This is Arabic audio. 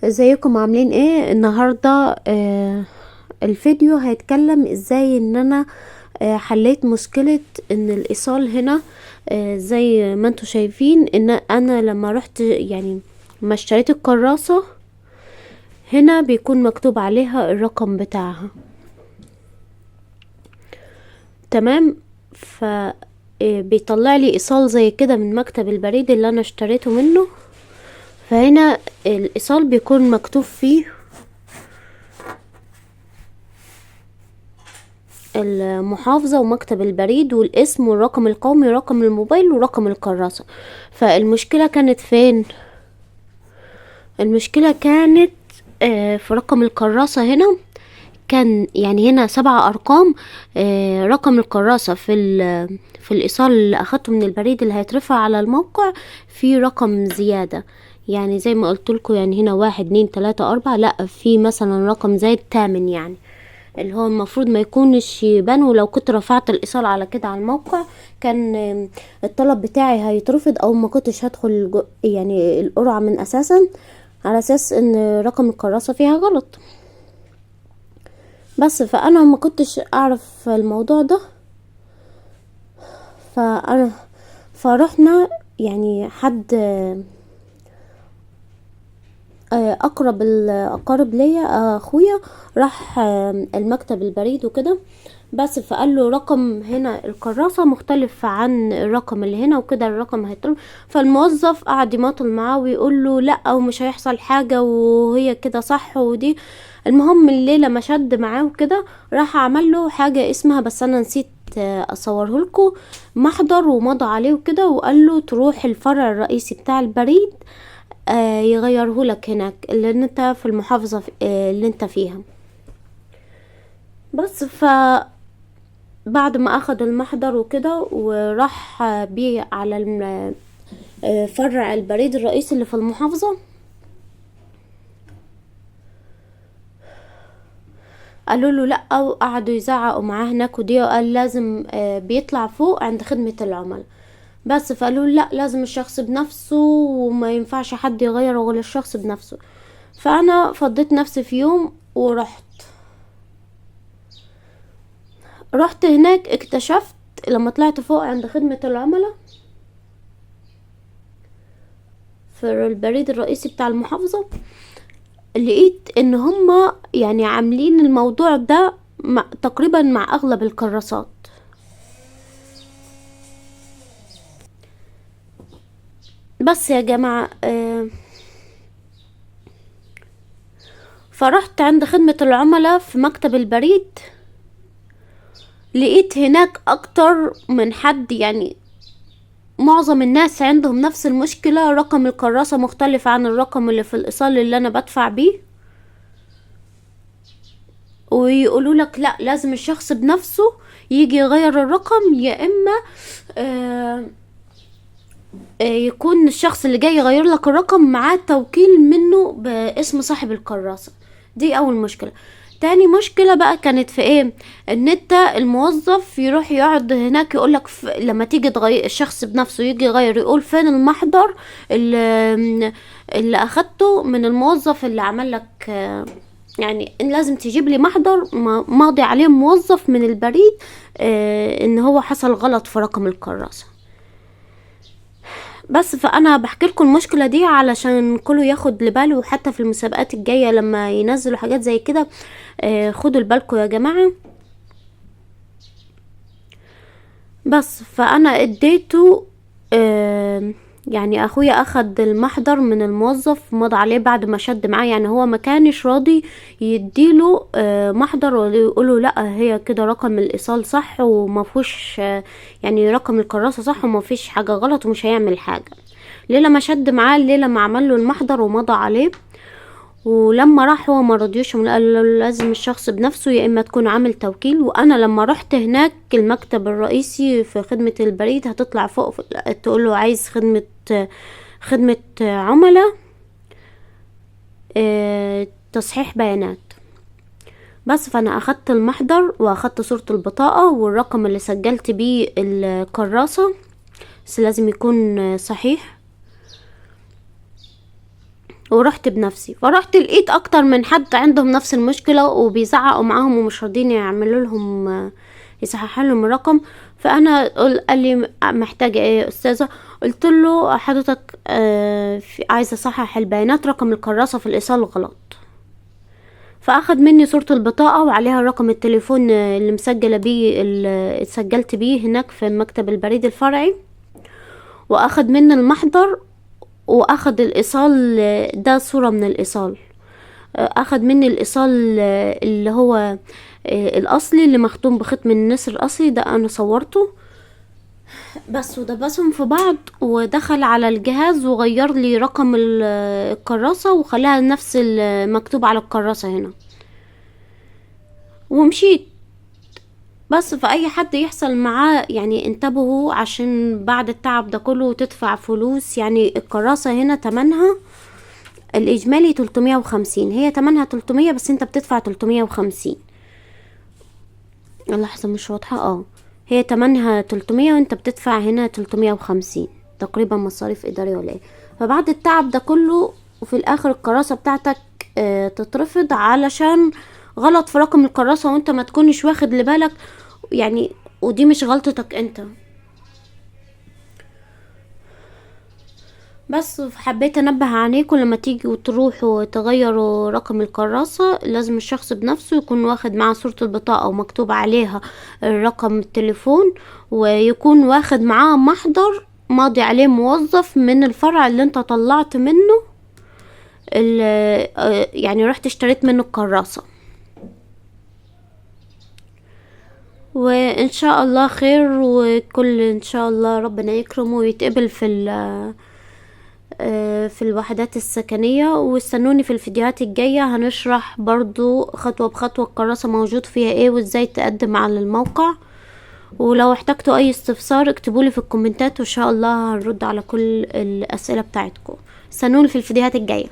ازيكم عاملين ايه النهارده؟ الفيديو هيتكلم ازاي ان انا حليت مشكلة ان الايصال هنا. زي ما انتوا شايفين ان انا لما رحت يعني ما اشتريت الكراسة هنا بيكون مكتوب عليها الرقم بتاعها. تمام. ف بيطلع لي ايصال زي كده من مكتب البريد اللي انا اشتريته منه. فهنا الايصال بيكون مكتوب فيه المحافظة ومكتب البريد والاسم والرقم القومي ورقم الموبايل ورقم الكراسة. فالمشكلة كانت فين؟ المشكلة كانت في رقم الكراسة هنا. كان يعني هنا 7 أرقام. رقم الكراسة في الإيصال اللي أخدته من البريد اللي هيترفع على الموقع في رقم زيادة. يعني زي ما قلت لكم، يعني هنا 1 2 3 4، لا في مثلا رقم زايد 8، يعني اللي هو المفروض ما يكونش يبان. ولو كنت رفعت الايصال على كده على الموقع كان الطلب بتاعي هيترفض، او ما كنتش هدخل يعني القرعة من اساسا، على اساس ان رقم الكراسة فيها غلط. بس فانا ما كنتش اعرف الموضوع ده. فانا فرحنا يعني حد اقرب الاقارب ليا، اخويا راح المكتب البريد وكده. بس فقال له رقم هنا الكراسة مختلف عن الرقم اللي هنا وكده، الرقم هيطلب. فالموظف قعد يماطل معاه ويقول له لا ومش هيحصل حاجة وهي كده صح ودي. المهم الليلة ما شد معاه وكده، راح عمل له حاجة اسمها، بس انا نسيت اصوره لكم، محضر ومضى عليه وكده، وقال له تروح الفرع الرئيسي بتاع البريد يغيره لك هناك اللي انت في المحافظة اللي انت فيها. بس بعد ما اخد المحضر وكده وراح بيه على فرع البريد الرئيسي اللي في المحافظة، قالوا له لا، وقعدوا يزعقوا معاه هناك ودي، وقال لازم بيطلع فوق عند خدمة العملاء. بس فقالوا له لا، لازم الشخص بنفسه وما ينفعش حد يغيره غير الشخص بنفسه. فانا فضيت نفسي في يوم رحت هناك. اكتشفت لما طلعت فوق عند خدمة العملاء في البريد الرئيسي بتاع المحافظة، لقيت ان هما يعني عاملين الموضوع ده تقريبا مع اغلب الكراسات. بس يا جماعة فرحت عند خدمة العملاء في مكتب البريد، لقيت هناك اكتر من حد، يعني معظم الناس عندهم نفس المشكلة، رقم الكراسة مختلف عن الرقم اللي في الايصال اللي انا بدفع بيه. ويقولوا لك لا، لازم الشخص بنفسه يجي يغير الرقم، يا اما يكون الشخص اللي جاي يغير لك الرقم معاه توكيل منه باسم صاحب الكراسة. دي اول مشكلة. تاني مشكلة بقى كانت في ايه؟ ان انت الموظف يروح يقعد هناك يقولك لما تيجي تغير الشخص بنفسه يجي يغير، يقول فين المحضر اللي اخدته من الموظف اللي عمل لك، يعني إن لازم تجيب لي محضر ماضي عليه موظف من البريد ان هو حصل غلط في رقم الكراسة. بس فانا بحكي لكم المشكله دي علشان كله ياخد لباله، وحتى في المسابقات الجايه لما ينزلوا حاجات زي كده خدوا لبالكم يا جماعه. بس فانا اديته يعني اخويا اخد المحضر من الموظف مضى عليه بعد ما شد معاه، يعني هو ما كانش راضي يديله محضر ويقوله لا هي كده رقم الايصال صح وما فيهوش يعني رقم الكراسه صح وما فيش حاجه غلط ومش هيعمل حاجه. ليلة ما شد معاه، الليلة ما عمل له المحضر ومضى عليه. ولما راح هو ما رضيوش، قال له لازم الشخص بنفسه يا اما تكون عامل توكيل. وانا لما رحت هناك المكتب الرئيسي في خدمة البريد، هتطلع فوق تقول له عايز خدمة عملاء تصحيح بيانات. بس فانا اخدت المحضر واخدت صورة البطاقة والرقم اللي سجلت بيه الكراسة، بس لازم يكون صحيح. ورحت بنفسي. فرحت لقيت اكتر من حد عندهم نفس المشكلة وبيزعقوا معاهم ومش راضيين يعملوا لهم يصححوا لهم الرقم. فانا قال لي محتاجة ايه يا استاذة؟ قلت له حضرتك عايزة اصحح البيانات، رقم الكراسة في الايصال غلط. فاخد مني صورة البطاقة وعليها رقم التليفون اللي مسجلة بيه، اللي اتسجلت بيه هناك في مكتب البريد الفرعي، واخد مني المحضر، واخد الايصال ده صورة من الايصال. اخد مني الايصال اللي هو الاصلي اللي مختوم بختم النسر الاصلي ده، انا صورته بس، ودبسهم في بعض، ودخل على الجهاز وغير لي رقم الكراسة وخلاها نفس المكتوب على الكراسة هنا، ومشيت. بس فأي حد يحصل معاه يعني انتبهوا، عشان بعد التعب ده كله تدفع فلوس. يعني الكراسة هنا تمنها الإجمالي 350، هي تمنها 300 بس انت بتدفع 350. اللحظة مش واضحة. هي تمنها 300 وانت بتدفع هنا 350 تقريبا، مصاريف إدارية ولا ايه. فبعد التعب ده كله وفي الآخر الكراسة بتاعتك تترفض علشان غلط في رقم الكراسة وانت ما تكونش واخد لبالك يعني، ودي مش غلطتك انت. بس حبيت انبه عليكم لما تيجوا تروحوا تغيروا رقم الكراسة لازم الشخص بنفسه يكون واخد معاه صورة البطاقة ومكتوب عليها رقم التليفون، ويكون واخد معاه محضر ماضي عليه موظف من الفرع اللي انت طلعت منه يعني رحت اشتريت منه الكراسة. وان شاء الله خير، وكل ان شاء الله ربنا يكرمه ويتقبل في الوحدات السكنية. واستنوني في الفيديوهات الجاية، هنشرح برضو خطوة بخطوة الكراسة موجود فيها ايه وازاي تقدم على الموقع. ولو احتجتوا اي استفسار اكتبولي في الكومنتات وان شاء الله هنرد على كل الاسئلة بتاعتكم. استنوني في الفيديوهات الجاية.